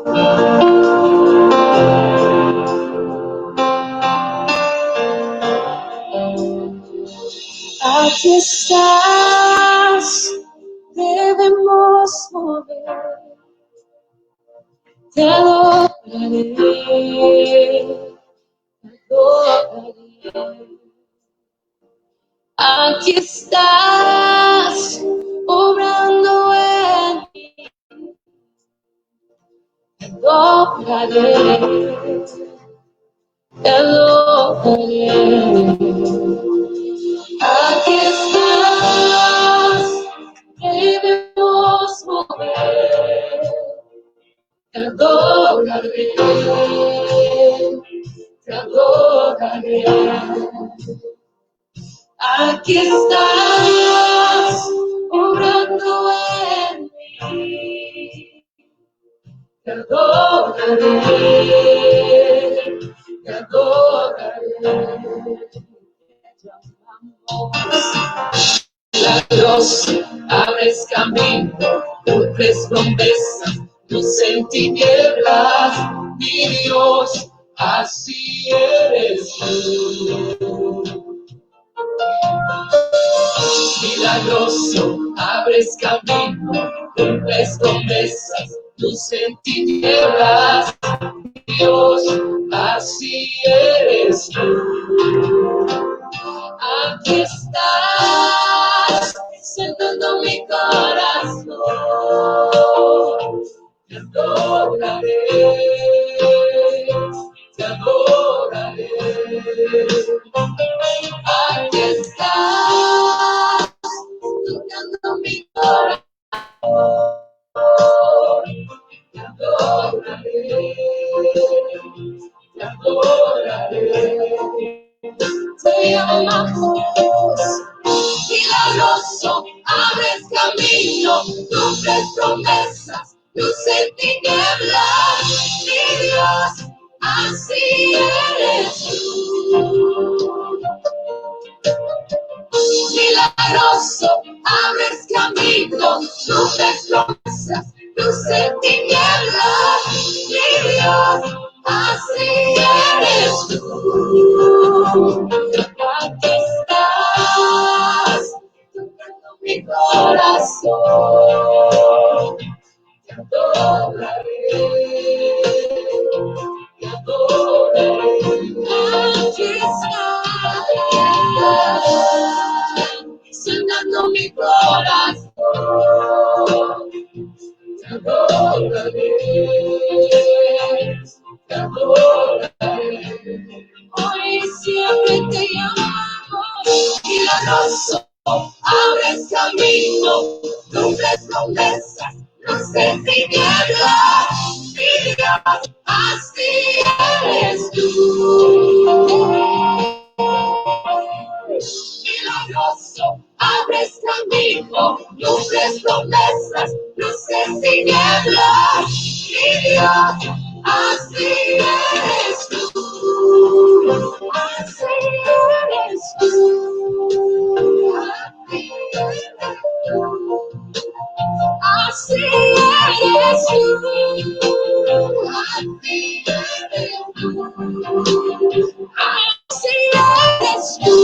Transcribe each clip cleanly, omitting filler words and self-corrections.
Aquí estás, debemos mover, te adoraré, te adoraré. Aquí estás, obrando en mí, te adoraré, te adoraré. Aquí estás, debemos mover, te adoraré, te adoraré. Aquí estás, obrando en mí, te adoraré, te adoraré. Milagros, abres camino, cumples promesas, luz en tinieblas, mi Dios, así eres tú. Milagroso, abres camino, cumples promesas, luz en tinieblas, mi Dios, así eres tú. Aquí estás, sentando mi corazón, te adoraré, te adoraré. Aquí estás, tocando mi corazón, te adoraré, te adoraré. Te amamos, milagroso, abres camino, cumples promesas, luz en tinieblas, mi Dios, así eres tú. Milagroso, abres camino, cumples promesas, luz en tinieblas, mi Dios, así eres tú. Aquí estás, tocando mi corazón, te adoraré, te adoraré. Aquí estás, sonando mi corazón, te adoraré, te adoraré. Hoy siempre te llamamos, milagroso, abres camino, cumples promesas, luz en tinieblas, mi Dios, así eres tú. Milagroso, abres camino, cumples promesas, luz en tinieblas, mi Dios, así eres tú, así eres tú, así eres tú, así eres tú, así eres tú, así eres tú.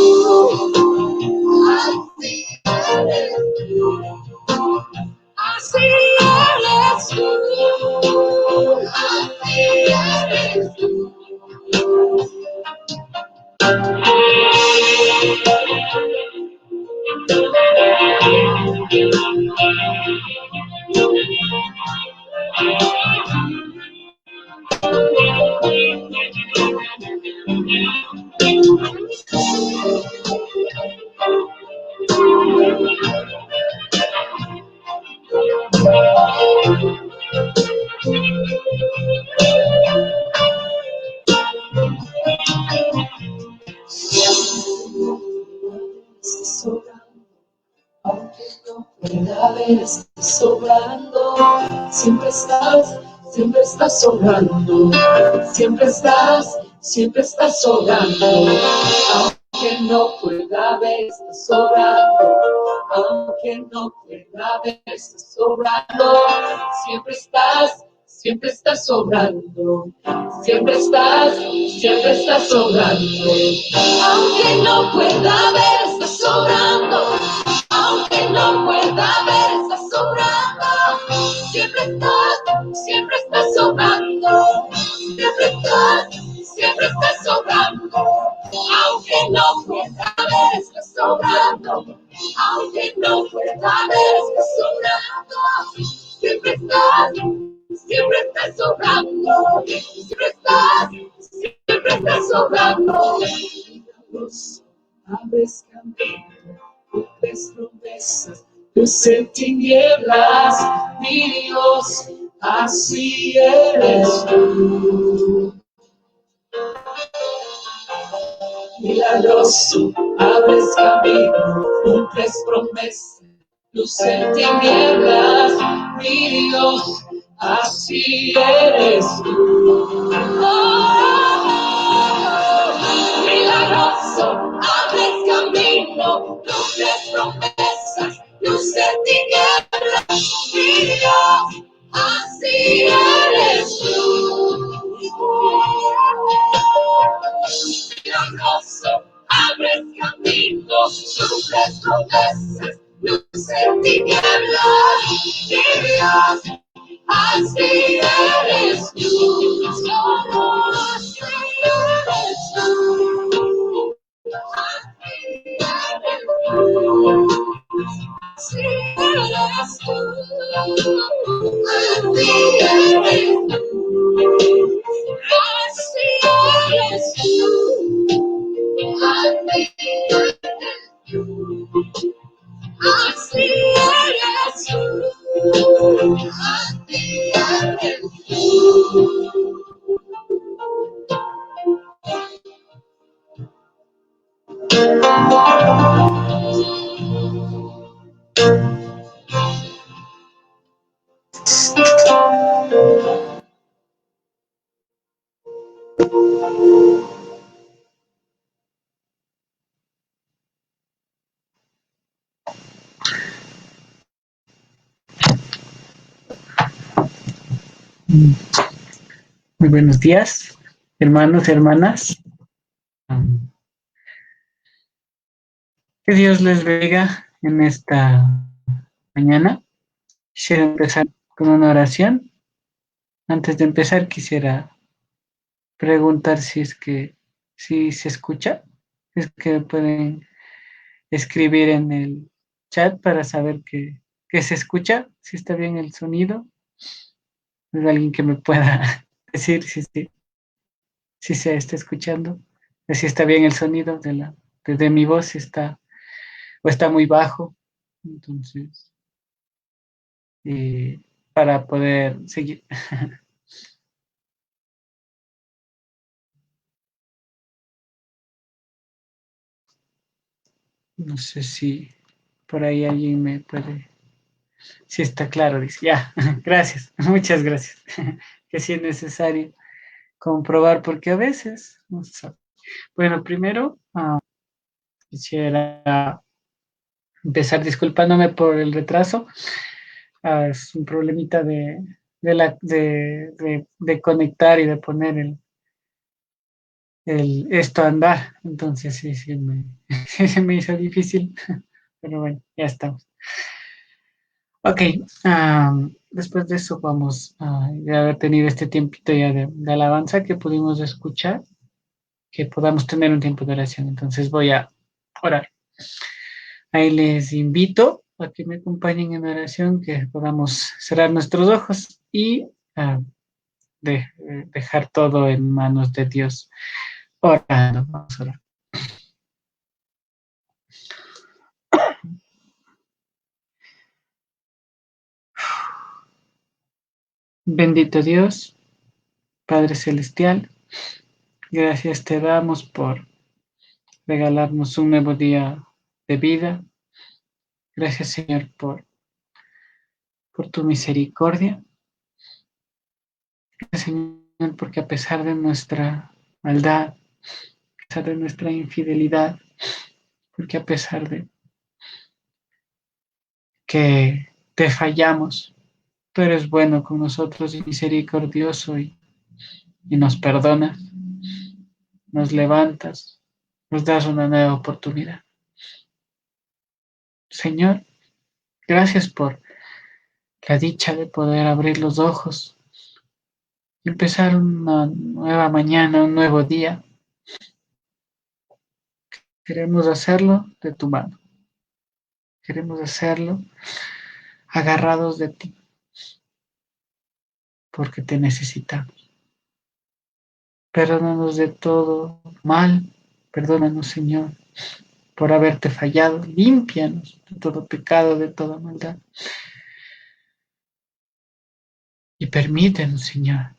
Así eres tú, así eres tú. Aunque no pueda ver, estás sobrando. Siempre estás sobrando. Siempre estás sobrando. Aunque no pueda ver, estás sobrando. Aunque no pueda ver, estás sobrando. Siempre siempre estás sobrando, siempre estás sobrando. Aunque no pueda ver, estás sobrando. Aunque no pueda ver, estás sobrando. Siempre estás sobrando. Siempre estás sobrando. Aunque no pueda ver, estás sobrando. Aunque no pueda ver, estás sobrando. Siempre estás sobrando. Siempre estás sobrando. Dios, abres camino, cumples promesas, luz en tinieblas, mi Dios, así eres tú. Milagroso, abres camino, cumples promesas, luz en tinieblas, mi Dios, así eres tú. Milagroso, abres camino, cumples promesas, luz en tinieblas, mi Dios, así eres tú. Milagroso, abres camino, cumples promesas, luz en tinieblas, mi Dios, así eres tú. Así eres tú. Así eres tú. Así eres tú. Así eres tú. Así eres tú. Muy buenos días, hermanos, hermanas. Que Dios les bendiga en esta mañana. Quisiera empezar con una oración. Antes de empezar, quisiera preguntar si se escucha, si es que pueden escribir en el chat para saber que se escucha, si está bien el sonido. ¿Es alguien que me pueda decir si se está escuchando? Si está bien el sonido de mi voz, si está o está muy bajo. Entonces, eh, para poder seguir. No sé si por ahí alguien me puede. Si está claro, dice. Ya, gracias, muchas gracias. Que sí es necesario comprobar porque a veces no se sabe. Bueno, primero quisiera empezar disculpándome por el retraso. Es un problemita de conectar y de poner esto a andar. Entonces sí se me hizo difícil, pero bueno, ya estamos. Ok, después de eso vamos de haber tenido este tiempito ya de alabanza que pudimos escuchar, que podamos tener un tiempo de oración. Entonces voy a orar. Ahí les invito a que me acompañen en oración, que podamos cerrar nuestros ojos y dejar todo en manos de Dios. Orando, vamos a orar. Bendito Dios, Padre Celestial, gracias te damos por regalarnos un nuevo día de vida. Gracias, Señor, por tu misericordia. Gracias, Señor, porque a pesar de nuestra maldad, a pesar de nuestra infidelidad, porque a pesar de que te fallamos, Tú eres bueno con nosotros y misericordioso y nos perdonas, nos levantas, nos das una nueva oportunidad. Señor, gracias por la dicha de poder abrir los ojos y empezar una nueva mañana, un nuevo día. Queremos hacerlo de tu mano. Queremos hacerlo agarrados de ti, porque te necesitamos. Perdónanos de todo mal. Perdónanos, Señor, por haberte fallado. Límpianos de todo pecado, de toda maldad. Y permítenos, Señor,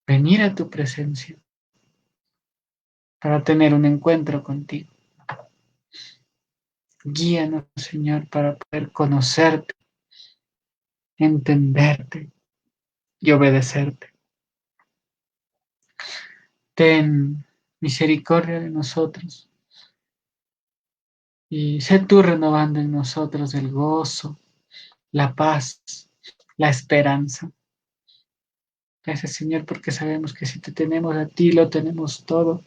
venir a tu presencia para tener un encuentro contigo. Guíanos, Señor, para poder conocerte, entenderte y obedecerte. Ten misericordia de nosotros y sé tú renovando en nosotros el gozo, la paz, la esperanza. Gracias, Señor, porque sabemos que si te tenemos a ti, lo tenemos todo.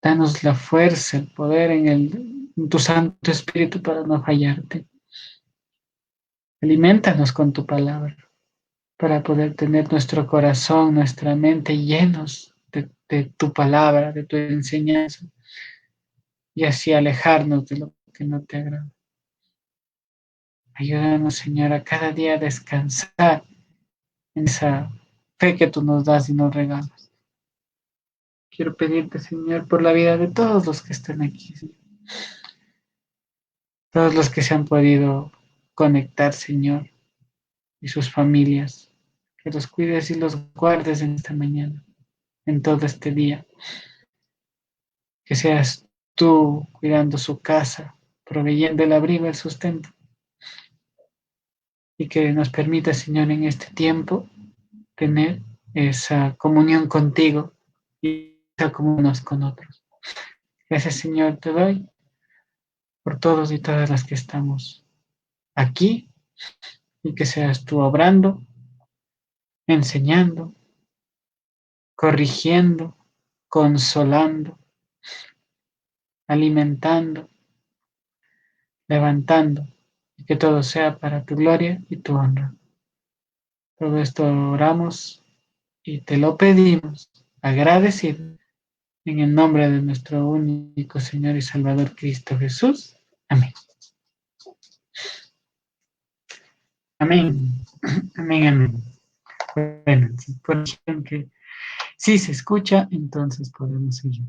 Danos la fuerza, el poder en tu Santo Espíritu para no fallarte. Alimentanos con tu palabra para poder tener nuestro corazón, nuestra mente llenos de tu palabra, de tu enseñanza, y así alejarnos de lo que no te agrada. Ayúdanos, Señor, a cada día descansar en esa fe que tú nos das y nos regalas. Quiero pedirte, Señor, por la vida de todos los que están aquí, Señor. Todos los que se han podido conectar, Señor, y sus familias. Que los cuides y los guardes en esta mañana, en todo este día. Que seas tú cuidando su casa, proveyendo el abrigo, el sustento. Y que nos permita, Señor, en este tiempo tener esa comunión contigo y esa comunión con otros. Gracias, Señor, te doy por todos y todas las que estamos aquí y que seas tú obrando, enseñando, corrigiendo, consolando, alimentando, levantando, y que todo sea para tu gloria y tu honra. Todo esto oramos y te lo pedimos, agradecido, en el nombre de nuestro único Señor y Salvador Cristo Jesús. Amén. Amén. Amén, amén. Bueno, si por que sí se escucha, entonces podemos seguir.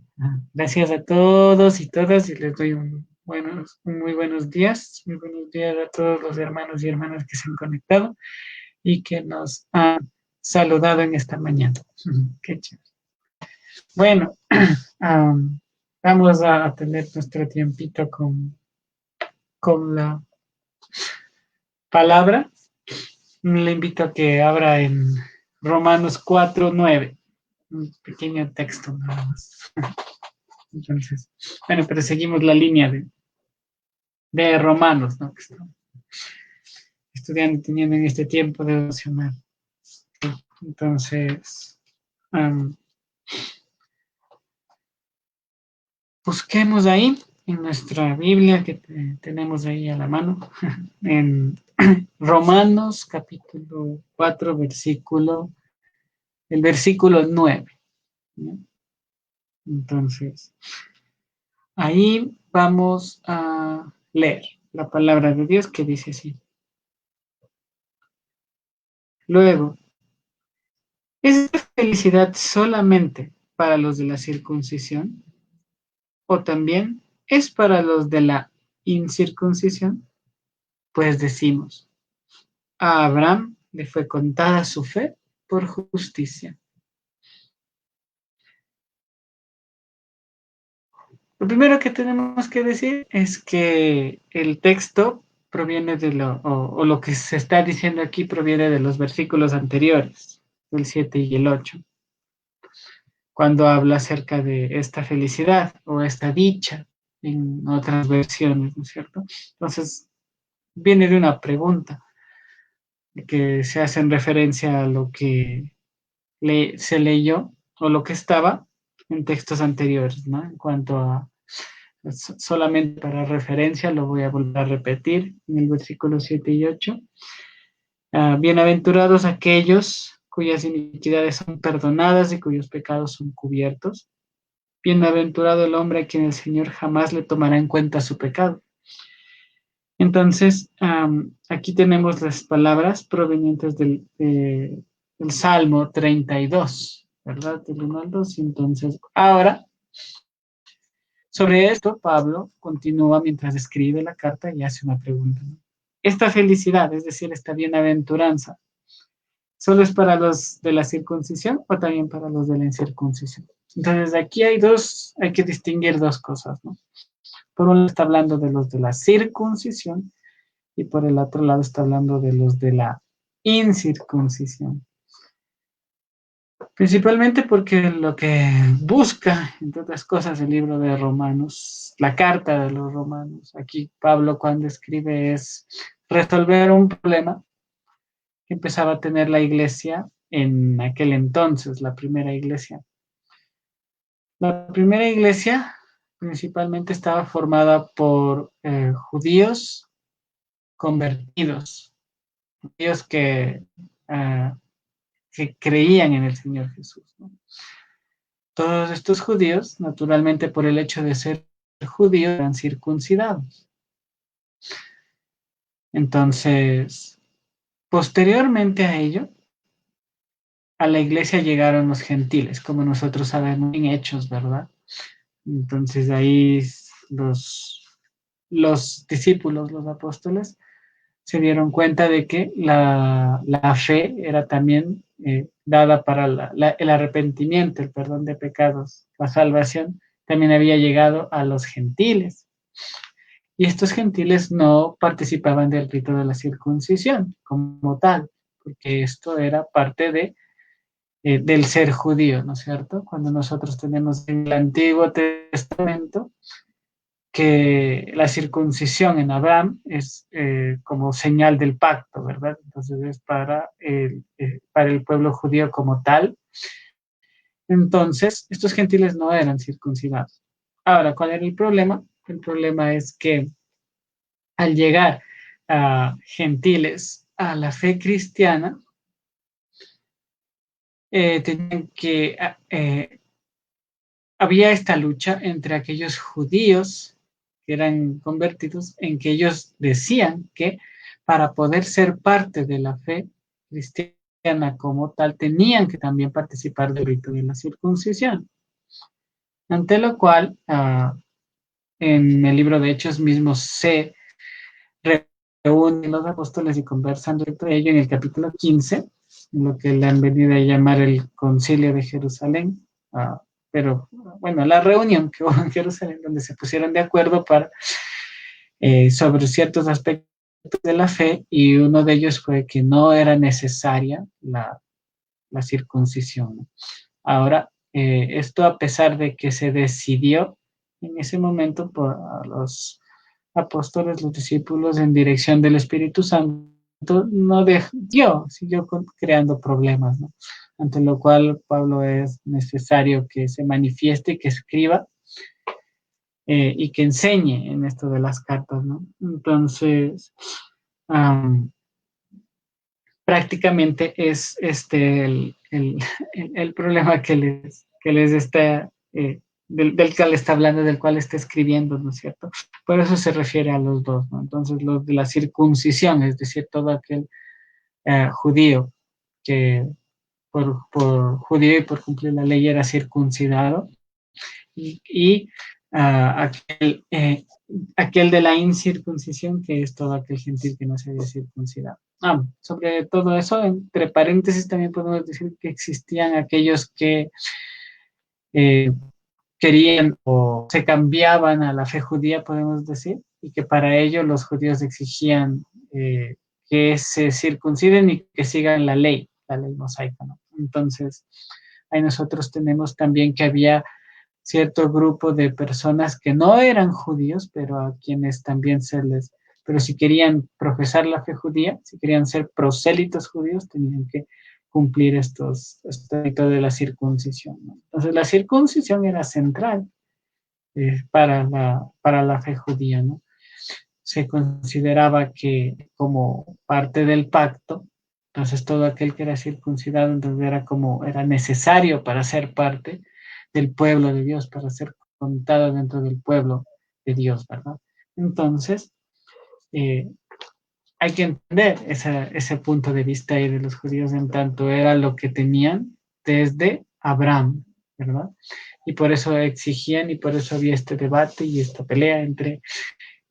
Gracias a todos y todas y les doy muy buenos días. Muy buenos días a todos los hermanos y hermanas que se han conectado y que nos han saludado en esta mañana. Qué chévere. Bueno, vamos a tener nuestro tiempito con la palabra. Le invito a que abra en Romanos 4:9, un pequeño texto nada más. Entonces, bueno, pero seguimos la línea de Romanos, ¿no? Que estamos estudiando, teniendo en este tiempo devocional. Entonces, busquemos ahí en nuestra Biblia que tenemos ahí a la mano, en Romanos capítulo 4, el versículo 9. ¿No? Entonces, ahí vamos a leer la palabra de Dios que dice así. Luego, ¿es la felicidad solamente para los de la circuncisión? ¿O también es para los de la incircuncisión? Pues decimos, a Abraham le fue contada su fe por justicia. Lo primero que tenemos que decir es que el texto proviene o lo que se está diciendo aquí proviene de los versículos anteriores, el 7 y el 8, cuando habla acerca de esta felicidad o esta dicha en otras versiones, ¿no es cierto? Entonces, viene de una pregunta. que se hacen referencia a lo que se leyó o lo que estaba en textos anteriores, ¿no? En cuanto a, solamente para referencia, lo voy a volver a repetir en el versículo 7 y 8. Bienaventurados aquellos cuyas iniquidades son perdonadas y cuyos pecados son cubiertos. Bienaventurado el hombre a quien el Señor jamás le tomará en cuenta su pecado. Entonces, aquí tenemos las palabras provenientes del Salmo 32, ¿verdad? Del 1 al 2. Entonces, ahora, sobre esto, Pablo continúa mientras escribe la carta y hace una pregunta, ¿no? Esta felicidad, es decir, esta bienaventuranza, ¿solo es para los de la circuncisión o también para los de la incircuncisión? Entonces, aquí hay que distinguir dos cosas, ¿no? Por un lado está hablando de los de la circuncisión y por el otro lado está hablando de los de la incircuncisión. Principalmente porque lo que busca, entre otras cosas, el libro de Romanos, la carta de los Romanos, aquí Pablo cuando escribe es resolver un problema que empezaba a tener la iglesia en aquel entonces, la primera iglesia. La primera iglesia principalmente estaba formada por judíos convertidos, judíos que creían en el Señor Jesús, ¿no? Todos estos judíos, naturalmente por el hecho de ser judíos, eran circuncidados. Entonces, posteriormente a ello, a la iglesia llegaron los gentiles, como nosotros sabemos en Hechos, ¿verdad? Entonces ahí los discípulos, los apóstoles, se dieron cuenta de que la fe era también dada para el arrepentimiento, el perdón de pecados, la salvación, también había llegado a los gentiles. Y estos gentiles no participaban del rito de la circuncisión como tal, porque esto era parte del ser judío, ¿no es cierto? Cuando nosotros tenemos en el Antiguo Testamento que la circuncisión en Abraham es como señal del pacto, ¿verdad? Entonces es para el pueblo judío como tal. Entonces, estos gentiles no eran circuncidados. Ahora, ¿cuál era el problema? El problema es que al llegar a gentiles a la fe cristiana, tenían que había esta lucha entre aquellos judíos que eran convertidos, en que ellos decían que para poder ser parte de la fe cristiana como tal, tenían que también participar del rito de la circuncisión. Ante lo cual, en el libro de Hechos mismo se reúnen los apóstoles y conversan de ello en el capítulo 15, en lo que le han venido a llamar el Concilio de Jerusalén. Pero bueno, la reunión que hubo en Jerusalén, donde se pusieron de acuerdo sobre ciertos aspectos de la fe, y uno de ellos fue que no era necesaria la circuncisión. Ahora, esto a pesar de que se decidió en ese momento por los apóstoles, los discípulos, en dirección del Espíritu Santo, no siguió creando problemas, ¿no? Ante lo cual Pablo es necesario que se manifieste, que escriba y que enseñe en esto de las cartas, ¿no? Entonces, prácticamente es el problema que les está, del cual está hablando, del cual está escribiendo, ¿no es cierto? Por eso se refiere a los dos, ¿no? Entonces, los de la circuncisión, es decir, todo aquel judío que por judío y por cumplir la ley era circuncidado, y aquel de la incircuncisión, que es todo aquel gentil que no se había circuncidado. Sobre todo eso, entre paréntesis, también podemos decir que existían aquellos que querían o se cambiaban a la fe judía, podemos decir, y que para ello los judíos exigían que se circunciden y que sigan la ley mosaica, ¿no? Entonces, ahí nosotros tenemos también que había cierto grupo de personas que no eran judíos, pero a quienes también se les pero si querían profesar la fe judía, si querían ser prosélitos judíos, tenían que cumplir este rito de la circuncisión, ¿no? Entonces la circuncisión era central para la fe judía, ¿no? Se consideraba que como parte del pacto, entonces todo aquel que era circuncidado, entonces era necesario para ser parte del pueblo de Dios, para ser contado dentro del pueblo de Dios, ¿verdad? Entonces, eh, hay que entender ese punto de vista ahí de los judíos, en tanto era lo que tenían desde Abraham, ¿verdad? Y por eso exigían y por eso había este debate y esta pelea entre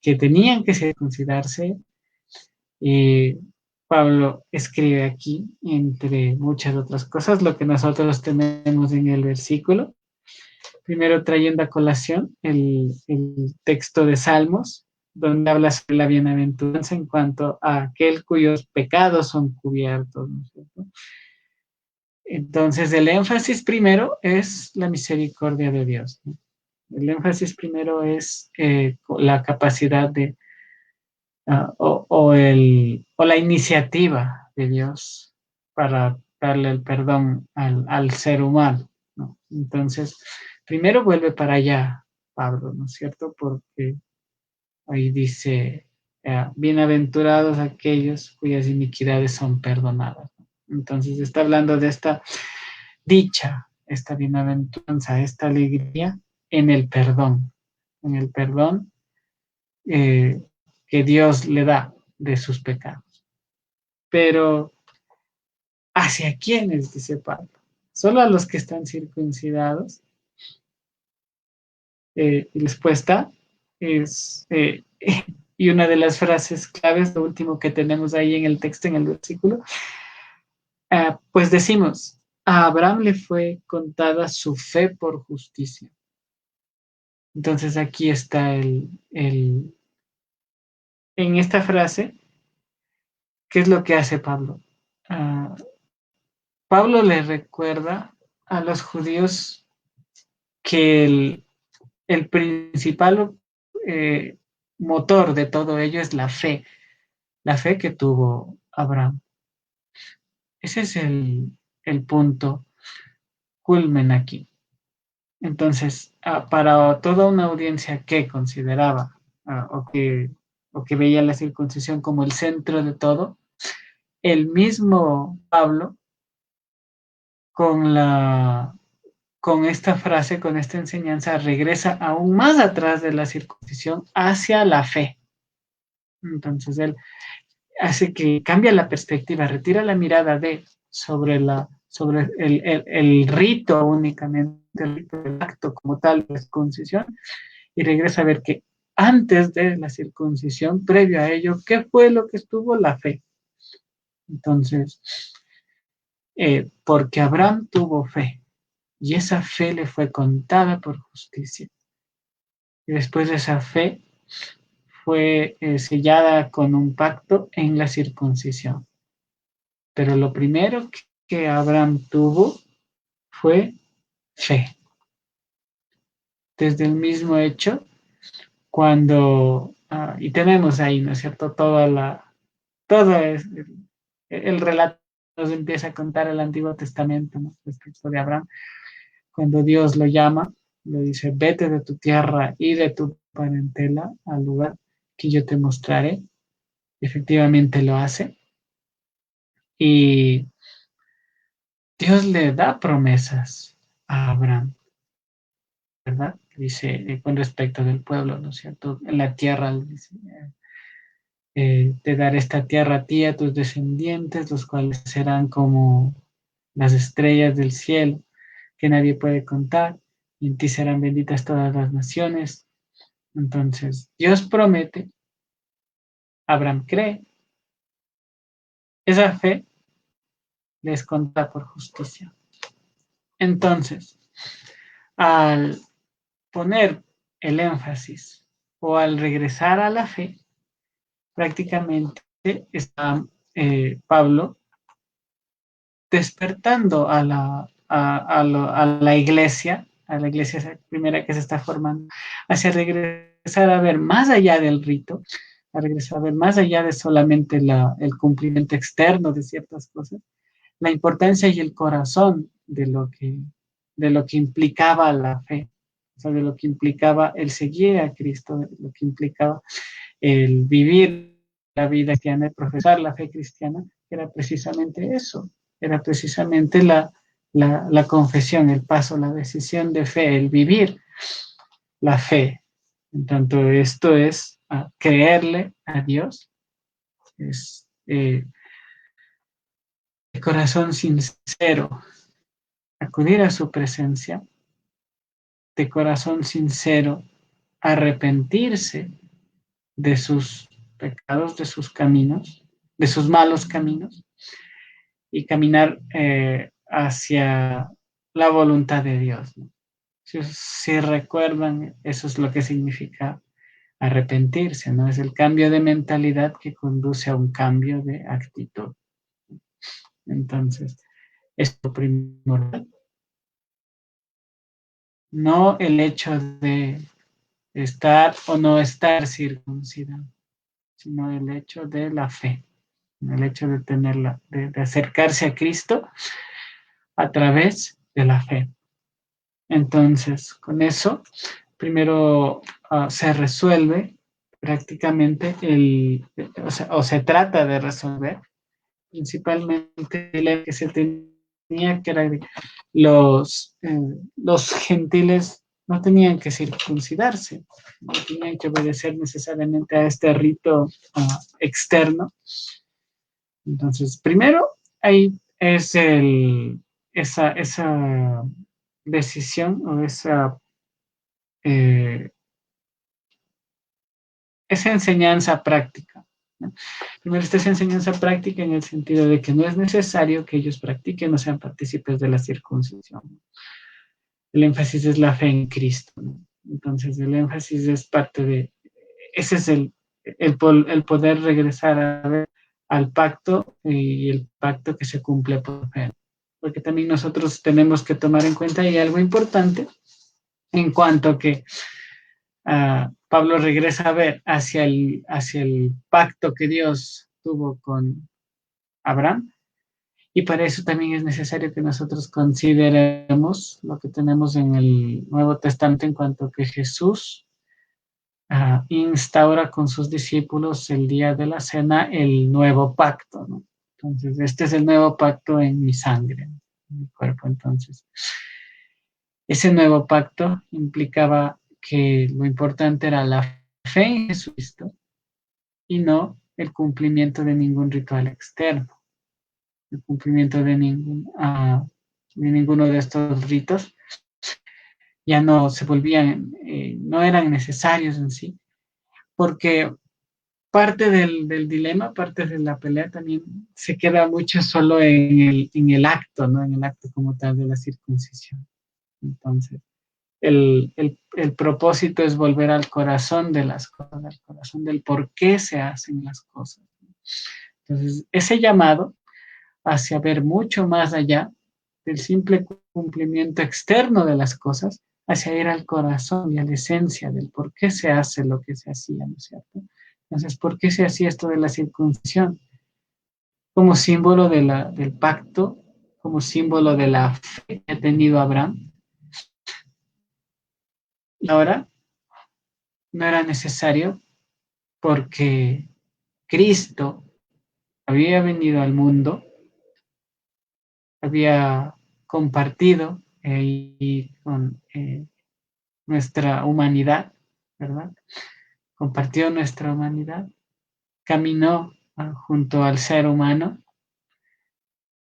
que tenían que circuncidarse. Y Pablo escribe aquí, entre muchas otras cosas, lo que nosotros tenemos en el versículo. Primero trayendo a colación el texto de Salmos, donde habla sobre la bienaventuranza en cuanto a aquel cuyos pecados son cubiertos, ¿no es cierto? Entonces, el énfasis primero es la misericordia de Dios, ¿no? El énfasis primero es la capacidad de o la iniciativa de Dios para darle el perdón al ser humano, ¿no? Entonces, primero vuelve para allá, Pablo, ¿no es cierto? Porque ahí dice, bienaventurados aquellos cuyas iniquidades son perdonadas, ¿no? Entonces, está hablando de esta dicha, esta bienaventuranza, esta alegría en el perdón eh, que Dios le da de sus pecados. Pero, ¿hacia quiénes? Dice Pablo. Solo a los que están circuncidados. Y la respuesta es, y una de las frases claves, lo último que tenemos ahí en el texto, en el versículo, pues decimos, a Abraham le fue contada su fe por justicia. Entonces aquí está en esta frase, ¿qué es lo que hace Pablo? Pablo le recuerda a los judíos que el principal motor de todo ello es la fe que tuvo Abraham. Ese es el punto culmen aquí. Entonces, para toda una audiencia que consideraba o que veía la circuncisión como el centro de todo, el mismo Pablo con esta frase, con esta enseñanza, regresa aún más atrás de la circuncisión hacia la fe. Entonces él hace que cambia la perspectiva, retira la mirada sobre el rito únicamente, el rito del acto como tal de la circuncisión, y regresa a ver que antes de la circuncisión, previo a ello, ¿qué fue lo que estuvo? La fe. Entonces, porque Abraham tuvo fe, y esa fe le fue contada por justicia. Y después de esa fe fue sellada con un pacto en la circuncisión. Pero lo primero que Abraham tuvo fue fe. Desde el mismo hecho, cuando, y tenemos ahí, ¿no es cierto? Todo el relato nos empieza a contar el Antiguo Testamento, ¿no? Respecto de Abraham, cuando Dios lo llama, le dice, vete de tu tierra y de tu parentela al lugar que yo te mostraré. Efectivamente lo hace. Y Dios le da promesas a Abraham, ¿verdad? Dice con respecto del pueblo, ¿no es cierto? En la tierra, dice, te daré esta tierra a ti y a tus descendientes, los cuales serán como las estrellas del cielo, que nadie puede contar, y en ti serán benditas todas las naciones. Entonces, Dios promete, Abraham cree, esa fe les conta por justicia. Entonces, al poner el énfasis o al regresar a la fe, prácticamente está Pablo despertando a la iglesia primera que se está formando, hacia regresar a ver más allá del rito, regresar a ver más allá de solamente el cumplimiento externo de ciertas cosas, la importancia y el corazón de lo que implicaba la fe, o sea, de lo que implicaba el seguir a Cristo, de lo que implicaba el vivir la vida cristiana, el profesar la fe cristiana, era precisamente eso, era precisamente la confesión, el paso, la decisión de fe, el vivir la fe. En tanto, esto es creerle a Dios, es de corazón sincero, acudir a su presencia, de corazón sincero, arrepentirse de sus pecados, de sus caminos, de sus malos caminos, y caminar hacia la voluntad de Dios, ¿no? Si recuerdan, eso es lo que significa arrepentirse, ¿no? Es el cambio de mentalidad que conduce a un cambio de actitud. Entonces, es lo primordial. No el hecho de estar o no estar circuncidado, sino el hecho de la fe, el hecho de tenerla, de acercarse a Cristo a través de la fe. Entonces, con eso, primero se resuelve prácticamente o se trata de resolver principalmente el que se tenía que era los gentiles no tenían que circuncidarse, no tenían que obedecer necesariamente a este rito externo. Entonces, primero, ahí es esa decisión o eh, esa enseñanza práctica, ¿no? Primero está esa enseñanza práctica en el sentido de que no es necesario que ellos practiquen o sean partícipes de la circuncisión. El énfasis es la fe en Cristo, ¿no? Entonces el énfasis es parte de, ese es el poder regresar a ver al pacto y el pacto que se cumple por fe. Porque también nosotros tenemos que tomar en cuenta y algo importante en cuanto a que Pablo regresa a ver hacia el pacto que Dios tuvo con Abraham. Y para eso también es necesario que nosotros consideremos lo que tenemos en el Nuevo Testamento en cuanto a que Jesús instaura con sus discípulos el día de la cena el nuevo pacto, ¿no? Entonces, este es el nuevo pacto en mi sangre, en mi cuerpo. Entonces, ese nuevo pacto implicaba que lo importante era la fe en Jesucristo y no el cumplimiento de ningún ritual externo, el cumplimiento de ninguno de estos ritos ya no se volvían, no eran necesarios en sí, porque parte del dilema, parte de la pelea también se queda mucho solo en el acto, ¿no? En el acto como tal de la circuncisión. Entonces, el propósito es volver al corazón de las cosas, al corazón del por qué se hacen las cosas. Entonces, ese llamado hacia ver mucho más allá del simple cumplimiento externo de las cosas, hacia ir al corazón y a la esencia del por qué se hace lo que se hacía, ¿no es cierto? Entonces, ¿por qué se hacía esto de la circuncisión? Como símbolo del pacto, como símbolo de la fe que ha tenido Abraham. Y ahora no era necesario porque Cristo había venido al mundo, había compartido con nuestra humanidad, ¿verdad? Compartió nuestra humanidad, caminó junto al ser humano,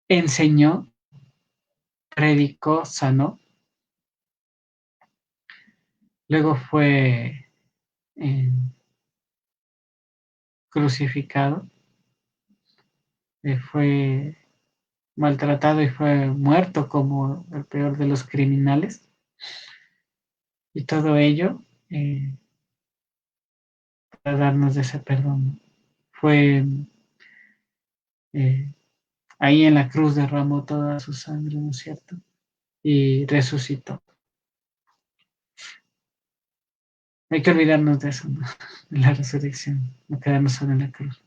enseñó, predicó, sanó, luego fue eh, crucificado, fue maltratado y fue muerto como el peor de los criminales. Y todo ello para darnos ese perdón. Fue eh, ahí en la cruz derramó toda su sangre, ¿no es cierto? Y resucitó. Hay que olvidarnos de eso, ¿no? En la resurrección, no quedarnos solo en la cruz.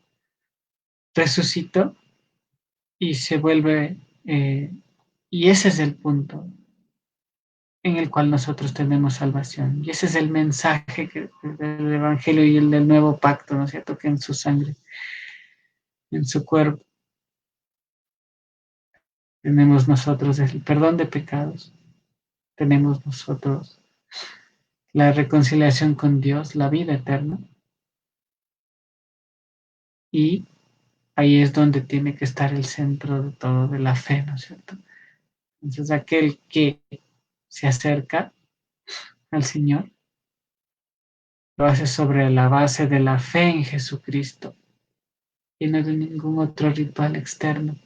Resucitó y se vuelve, y ese es el punto en el cual nosotros tenemos salvación. Y ese es el mensaje del Evangelio y el del nuevo pacto, ¿no es cierto? Que en su sangre, en su cuerpo, tenemos nosotros el perdón de pecados, tenemos nosotros la reconciliación con Dios, la vida eterna, y ahí es donde tiene que estar el centro de todo, de la fe, ¿no es cierto? Entonces aquel que se acerca al Señor lo hace sobre la base de la fe en Jesucristo y no de ningún otro ritual externo,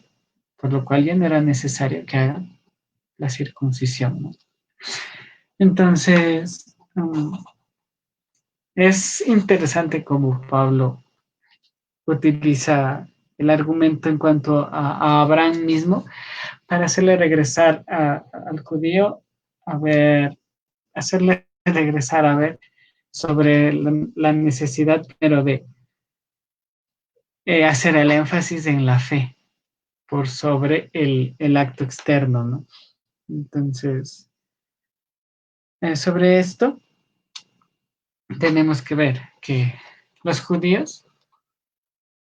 por lo cual ya no era necesario que hagan la circuncisión, ¿no? Entonces, es interesante cómo Pablo utiliza el argumento en cuanto a Abraham mismo para hacerle regresar al judío a ver, hacerle regresar a ver sobre la necesidad primero de hacer el énfasis en la fe por sobre el acto externo, ¿no? Entonces, sobre esto tenemos que ver que los judíos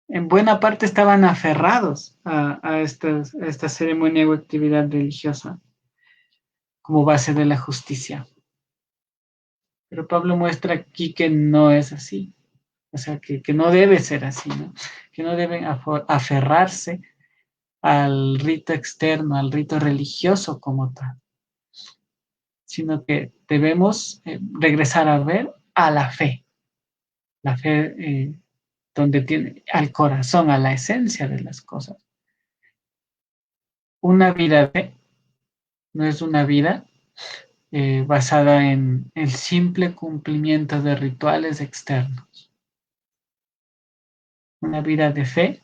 en buena parte estaban aferrados a esta ceremonia o actividad religiosa como base de la justicia. Pero Pablo muestra aquí que no es así, o sea, que no debe ser así, ¿no? Que no deben aferrarse al rito externo, al rito religioso como tal, sino que debemos regresar a ver a la fe donde tiene al corazón, a la esencia de las cosas. Una vida de no es una vida basada en el simple cumplimiento de rituales externos. Una vida de fe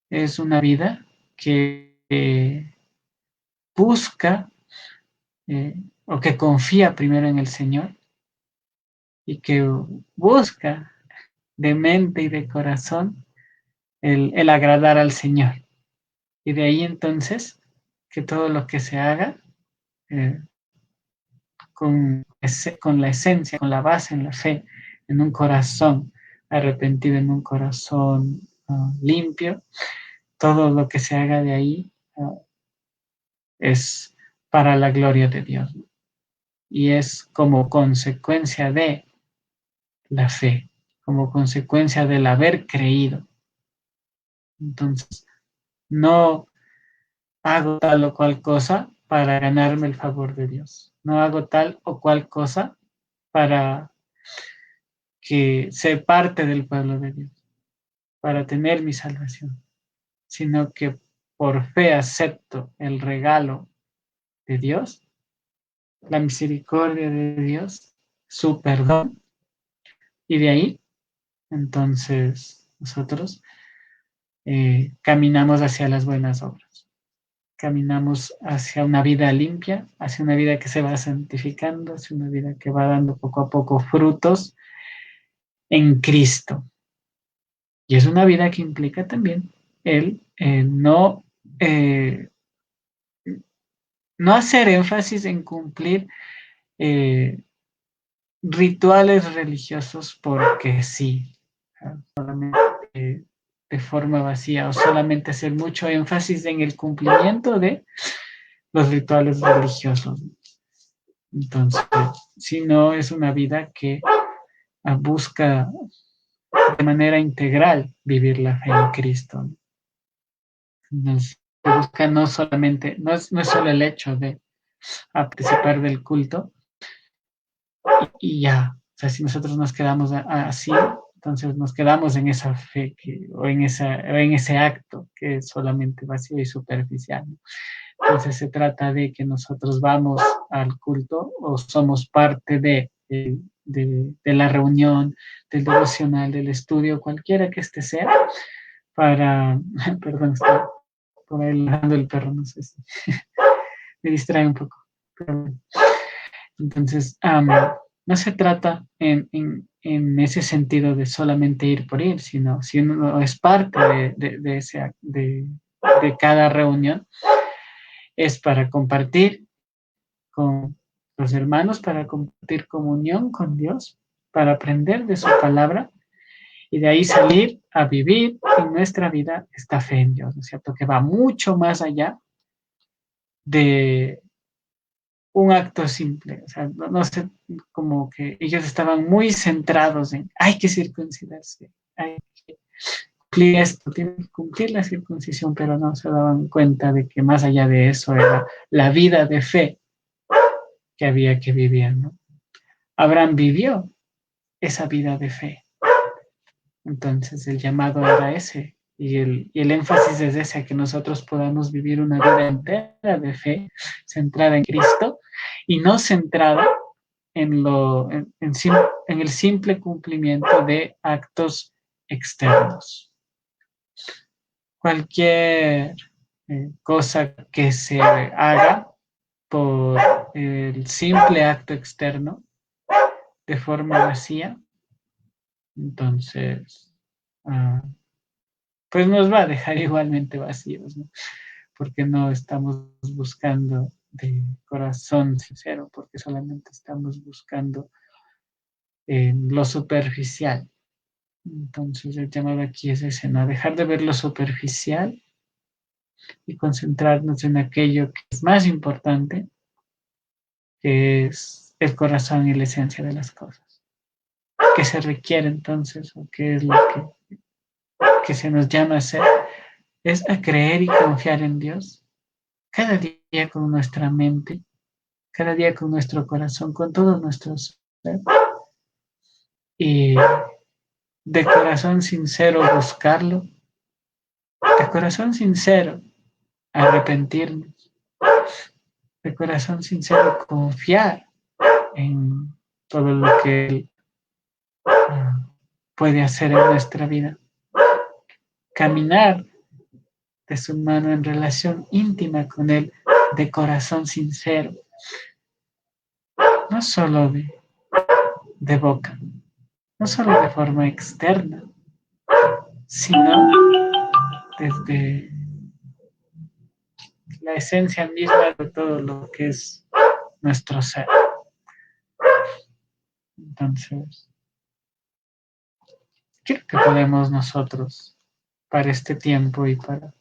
es una vida que busca o que confía primero en el Señor y que busca de mente y de corazón el agradar al Señor. Y de ahí entonces que todo lo que se haga eh, con la esencia, con la base en la fe, en un corazón arrepentido, en un corazón limpio, todo lo que se haga de ahí es para la gloria de Dios, ¿no? Y es como consecuencia de la fe, como consecuencia del haber creído. Entonces, no hago tal o cual cosa para ganarme el favor de Dios. No hago tal o cual cosa para que sea parte del pueblo de Dios, para tener mi salvación, sino que por fe acepto el regalo de Dios, la misericordia de Dios, su perdón, y de ahí, entonces, nosotros caminamos hacia las buenas obras, caminamos hacia una vida limpia, hacia una vida que se va santificando, hacia una vida que va dando poco a poco frutos en Cristo. Y es una vida que implica también el eh, no hacer énfasis en cumplir eh, rituales religiosos porque sí, solamente de forma vacía o solamente hacer mucho énfasis en el cumplimiento de los rituales religiosos. Entonces, si no es una vida que busca de manera integral vivir la fe en Cristo. Entonces, se busca no solamente, no es solo el hecho de participar del culto y ya. O sea, si nosotros nos quedamos así, entonces nos quedamos en esa fe o en ese acto que es solamente vacío y superficial, ¿no? Entonces se trata de que nosotros vamos al culto o somos parte de la reunión, del devocional, del estudio, cualquiera que este sea, para, perdón, estoy por ahí ladrando el perro, no sé si me distrae un poco. Pero, entonces, no se trata en ese sentido de solamente ir por ir, sino si uno es parte de cada reunión, es para compartir con los hermanos, para compartir comunión con Dios, para aprender de su palabra y de ahí salir a vivir en nuestra vida esta fe en Dios, ¿no es cierto? Que va mucho más allá de un acto simple. O sea, no sé, como que ellos estaban muy centrados en, hay que circuncidarse, hay que cumplir esto, tienen que cumplir la circuncisión, pero no se daban cuenta de que más allá de eso era la vida de fe que había que vivir, ¿no? Abraham vivió esa vida de fe. Entonces el llamado era ese y el énfasis es ese, que nosotros podamos vivir una vida entera de fe, centrada en Cristo y no centrada en el simple cumplimiento de actos externos. Cualquier cosa que se haga por el simple acto externo de forma vacía, entonces pues nos va a dejar igualmente vacíos, ¿no? Porque no estamos buscando de corazón sincero, porque solamente estamos buscando lo superficial. Entonces el llamado aquí es ese, ¿no? Dejar de ver lo superficial y concentrarnos en aquello que es más importante, que es el corazón y la esencia de las cosas. ¿Qué se requiere entonces? ¿O qué es lo que se nos llama a hacer? Es a creer y confiar en Dios cada día con nuestra mente, cada día con nuestro corazón, con todo nuestro ser. Y de corazón sincero buscarlo, de corazón sincero arrepentirnos, de corazón sincero confiar en todo lo que Él puede hacer en nuestra vida. Caminar de su mano en relación íntima con Él, de corazón sincero, no solo de boca, no solo de forma externa, sino desde la esencia misma de todo lo que es nuestro ser. Entonces, creo que podemos nosotros, para este tiempo y para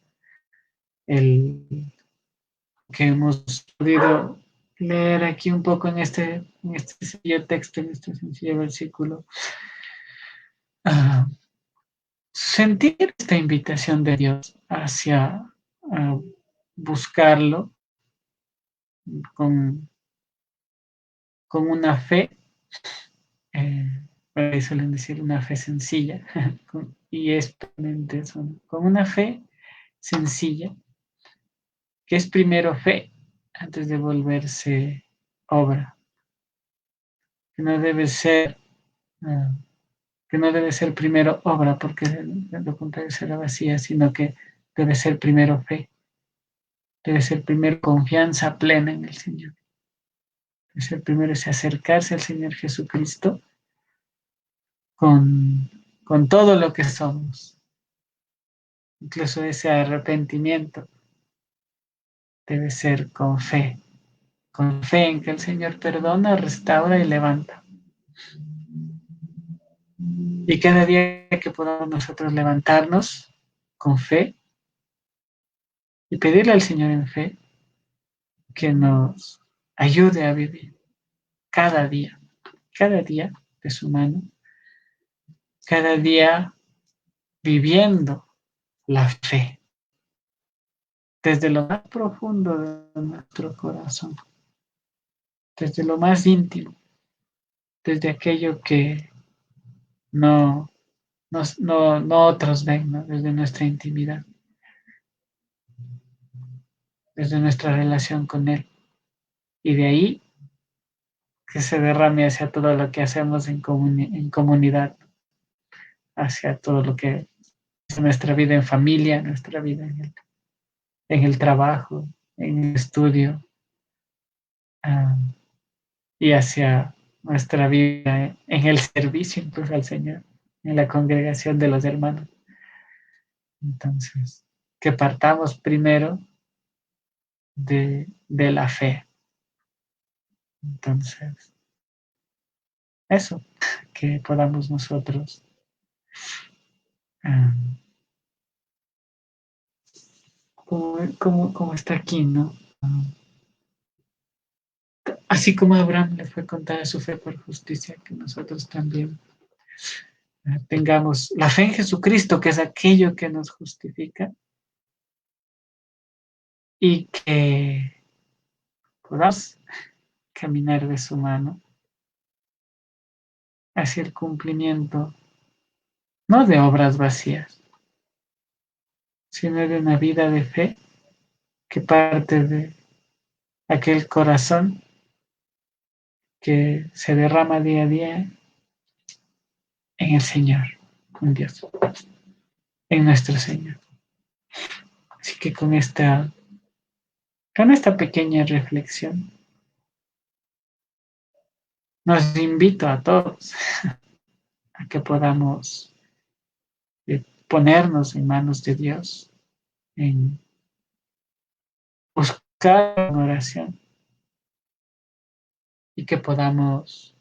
el que hemos podido leer aquí un poco en este sencillo texto, en este sencillo versículo, uh, sentir esta invitación de Dios hacia buscarlo con, con una fe, por ahí suelen decir una fe sencilla, y es realmente eso, ¿no? Con una fe sencilla, que es primero fe antes de volverse obra, que no debe ser, uh, que no debe ser primero obra, porque de lo contrario será vacía, sino que debe ser primero fe, debe ser primero confianza plena en el Señor. Es el primero, es acercarse al Señor Jesucristo con todo lo que somos, incluso ese arrepentimiento debe ser con fe en que el Señor perdona, restaura y levanta. Y cada día que podamos nosotros levantarnos con fe y pedirle al Señor en fe que nos ayude a vivir cada día de su mano, cada día viviendo la fe desde lo más profundo de nuestro corazón, desde lo más íntimo, desde aquello que no, no otros ven, ¿no? Desde nuestra intimidad, desde nuestra relación con Él. Y de ahí que se derrame hacia todo lo que hacemos en comunidad, hacia todo lo que es nuestra vida en familia, nuestra vida en el trabajo, en el estudio, y hacia nuestra vida en el servicio incluso al Señor, en la congregación de los hermanos. Entonces, que partamos primero de la fe. Entonces, eso, que podamos nosotros, ah, como está aquí, ¿no? Así como a Abraham le fue contada su fe por justicia, que nosotros también tengamos la fe en Jesucristo, que es aquello que nos justifica, y que podamos caminar de su mano hacia el cumplimiento, no de obras vacías, sino de una vida de fe que parte de aquel corazón que se derrama día a día en el Señor, en Dios, en nuestro Señor. Así que con esta pequeña reflexión, nos invito a todos a que podamos ponernos en manos de Dios, en buscar una oración y que podamos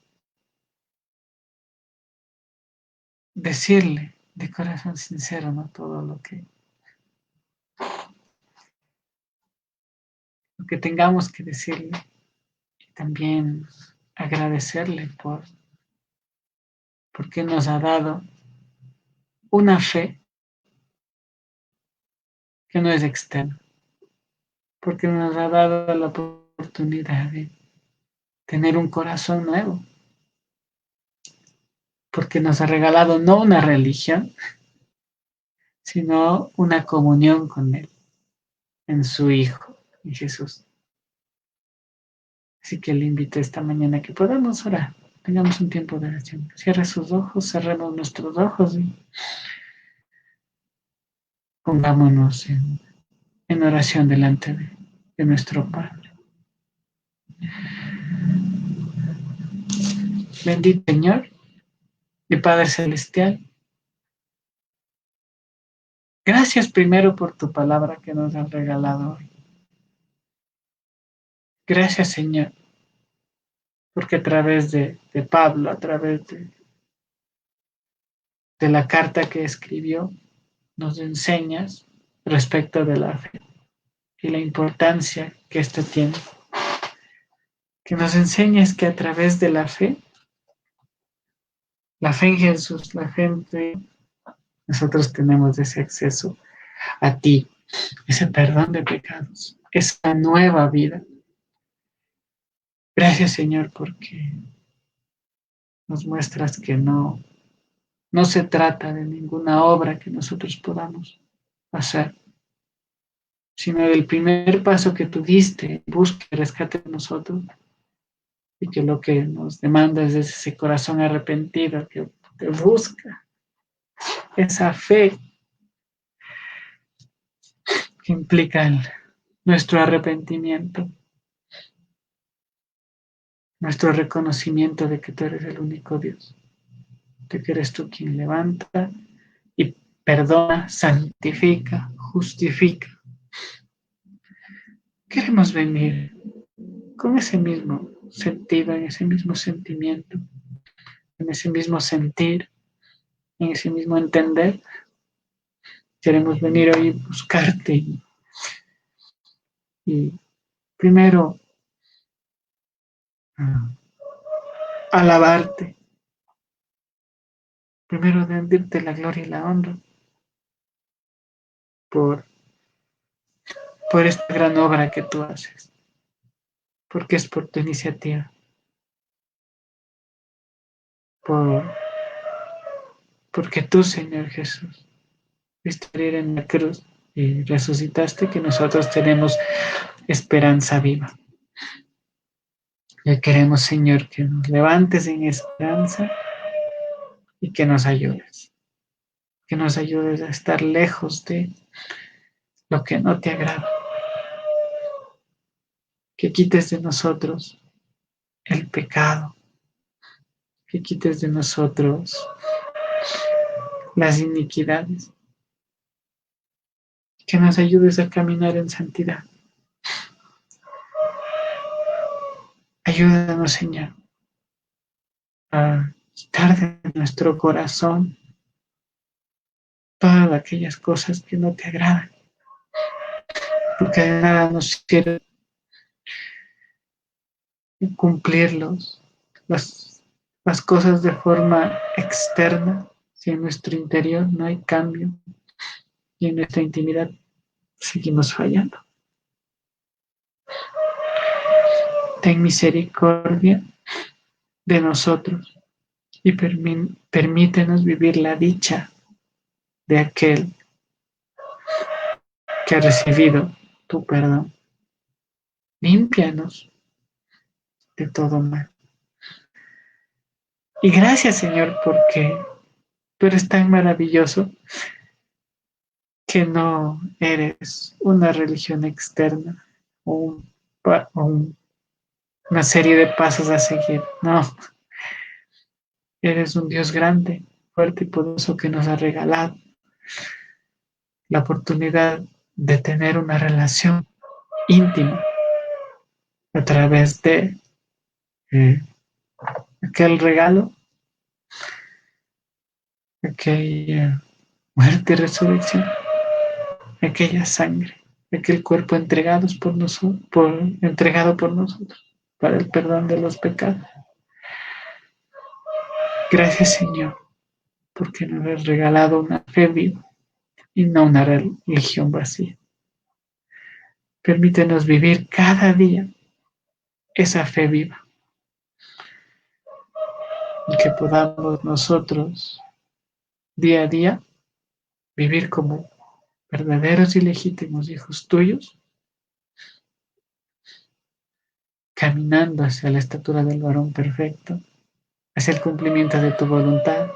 decirle de corazón sincero, ¿no? Todo lo que tengamos que decirle y también agradecerle porque nos ha dado una fe que no es externa, porque nos ha dado la oportunidad de tener un corazón nuevo, porque nos ha regalado no una religión, sino una comunión con Él, en su Hijo, en Jesús. Así que le invito esta mañana a que podamos orar, tengamos un tiempo de oración. Cierre sus ojos, cerremos nuestros ojos y pongámonos en oración delante de nuestro Padre. Bendito Señor y Padre Celestial, gracias primero por tu palabra que nos has regalado hoy. Gracias, Señor, porque a través de Pablo, a través de la carta que escribió, nos enseñas respecto de la fe y la importancia que ésta tiene. Que nos enseñes que a través de la fe en Jesús, la fe en ti, nosotros tenemos ese acceso a ti, ese perdón de pecados, esa nueva vida. Gracias, Señor, porque nos muestras que no se trata de ninguna obra que nosotros podamos hacer, sino del primer paso que tú diste, busque y rescate de nosotros, y que lo que nos demanda es ese corazón arrepentido que te busca, esa fe que implica nuestro arrepentimiento, nuestro reconocimiento de que tú eres el único Dios, de que eres tú quien levanta y perdona, santifica, justifica. Queremos venir con ese mismo sentido, en ese mismo sentimiento, en ese mismo sentir, en ese mismo entender. Queremos venir hoy a buscarte y primero uh, alabarte, primero rendirte la gloria y la honra por, por esta gran obra que tú haces, porque es por tu iniciativa, por, porque tú, Señor Jesús, fuiste a morir en la cruz y resucitaste, que nosotros tenemos esperanza viva. Y queremos, Señor, que nos levantes en esperanza y que nos ayudes a estar lejos de lo que no te agrada, que quites de nosotros el pecado, que quites de nosotros las iniquidades, que nos ayudes a caminar en santidad. Ayúdanos, Señor, a quitar de nuestro corazón todas aquellas cosas que no te agradan, porque de nada nos sirve cumplirlos, las cosas de forma externa, si en nuestro interior no hay cambio y en nuestra intimidad seguimos fallando. Ten misericordia de nosotros y permítenos vivir la dicha de aquel que ha recibido tu perdón. Límpianos de todo mal. Y gracias, Señor, porque tú eres tan maravilloso que no eres una religión externa o, una serie de pasos a seguir. No, eres un Dios grande, fuerte y poderoso que nos ha regalado la oportunidad de tener una relación íntima a través de eh, aquel regalo, aquella muerte y resurrección, aquella sangre, aquel cuerpo entregado por nosotros para el perdón de los pecados. Gracias, Señor, porque nos has regalado una fe viva y no una religión vacía. Permítenos vivir cada día esa fe viva y que podamos nosotros día a día vivir como verdaderos y legítimos hijos tuyos, caminando hacia la estatura del varón perfecto, hacia el cumplimiento de tu voluntad,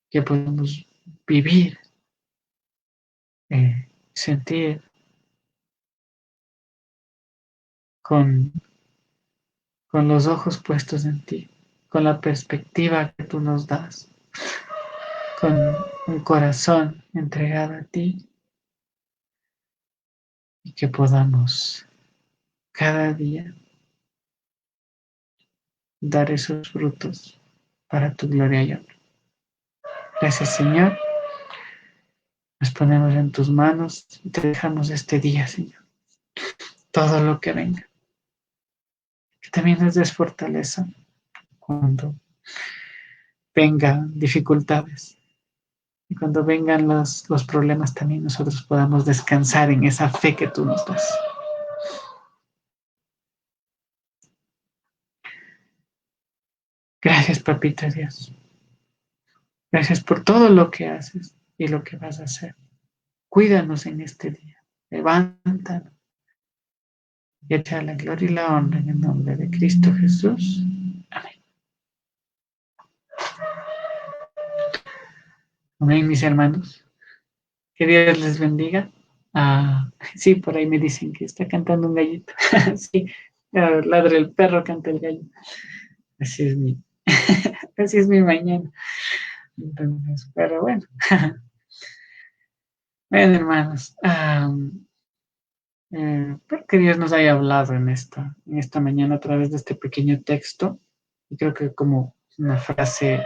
que podamos vivir, sentir con, con los ojos puestos en ti, con la perspectiva que tú nos das, con un corazón entregado a ti y que podamos cada día dar esos frutos para tu gloria y honor. Gracias, Señor. Nos ponemos en tus manos y te dejamos este día, Señor. Todo lo que venga. Que también nos des fortaleza cuando vengan dificultades. Y cuando vengan los problemas, también nosotros podamos descansar en esa fe que tú nos das. Gracias, Papito Dios. Gracias por todo lo que haces y lo que vas a hacer. Cuídanos en este día. Levántanos y echa la gloria y la honra en el nombre de Cristo Jesús. Amén. Amén, mis hermanos. Que Dios les bendiga. Sí, por ahí me dicen que está cantando un gallito. Sí, ladra el perro, canta el gallo. Así es así es mi mañana. Entonces, pero bueno. Bueno, hermanos. Espero que Dios nos haya hablado en esta mañana a través de este pequeño texto. Y creo que como una frase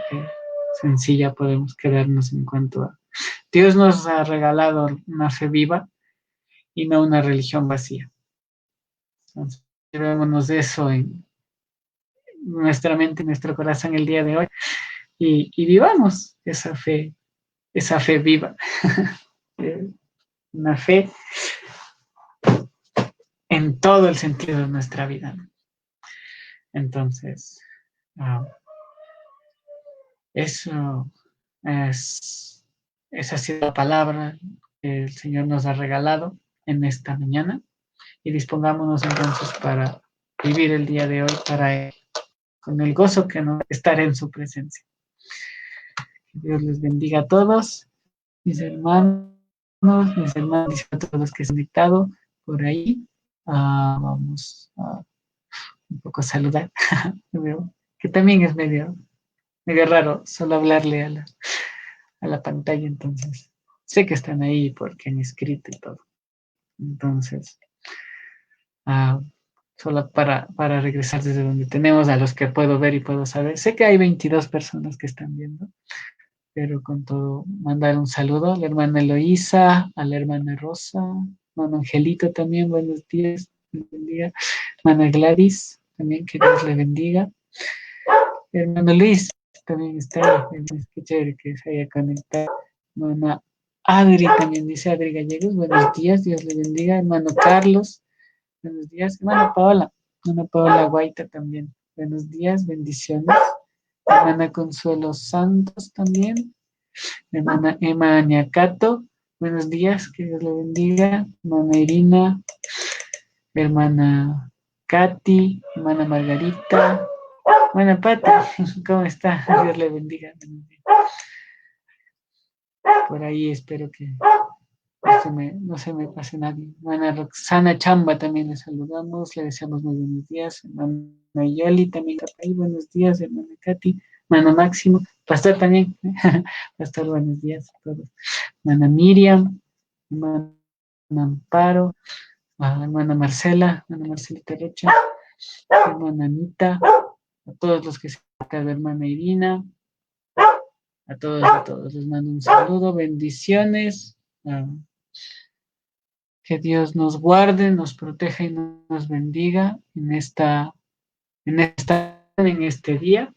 sencilla podemos quedarnos en cuanto a Dios nos ha regalado una fe viva y no una religión vacía. Entonces, llevémonos de eso en nuestra mente, en nuestro corazón el día de hoy y vivamos esa fe viva. Una fe en todo el sentido de nuestra vida. Entonces, eso esa ha sido la palabra que el Señor nos ha regalado en esta mañana y dispongámonos entonces para vivir el día de hoy para Él, con el gozo que nos estar en su presencia. Que Dios les bendiga a todos, mis hermanos, a todos los que se han conectado por ahí. Vamos a un poco a saludar. que también es medio raro solo hablarle a la pantalla, entonces sé que están ahí porque han escrito y todo. Entonces, ah, solo para regresar desde donde tenemos a los que puedo ver y puedo saber. Sé que hay 22 personas que están viendo, pero con todo, mandar un saludo a la hermana Eloísa, a la hermana Rosa, hermano Angelito también, buenos días, Dios bendiga. Hermana Gladys, también que Dios le bendiga. Hermano Luis, también está ahí, qué chévere que se haya conectado. Hermana Adri, también dice Adri Gallegos, buenos días, Dios le bendiga. Hermano Carlos, buenos días. Hermana Paola Guaita también, buenos días, bendiciones. Hermana Consuelo Santos también. Hermana Emma Aniacato, buenos días, que Dios le bendiga. Hermana Irina, hermana Katy, hermana Margarita, hermana Pati, ¿cómo está? Dios le bendiga. Por ahí espero que no se me pase nadie. Hermana Roxana Chamba también le saludamos, le deseamos muy buenos días. Hermana Yoli también está por ahí, buenos días. Hermana Katy, hermano Máximo, pastor también, pastor, buenos días a todos. Hermana Miriam, hermana Amparo, hermana Marcela, hermana Marcelita Rocha, hermana Anita, a todos los que se acá de hermana Irina, a todos les mando un saludo, bendiciones, que Dios nos guarde, nos proteja y nos bendiga en este día.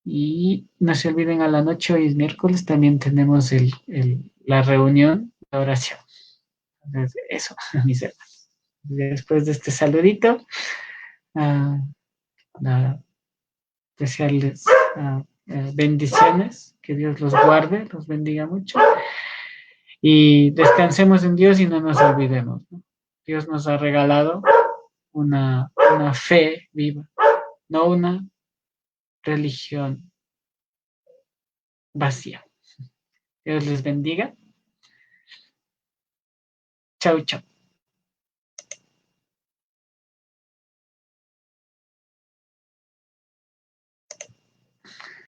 Y no se olviden a la noche, hoy es miércoles, también tenemos la reunión, la oración. Entonces, eso, mis hermanos. Después de este saludito, ah, nada, desearles bendiciones, que Dios los guarde, los bendiga mucho y descansemos en Dios y no nos olvidemos, ¿no? Dios nos ha regalado una fe viva, no una religión vacía. Dios les bendiga. Chau, chau.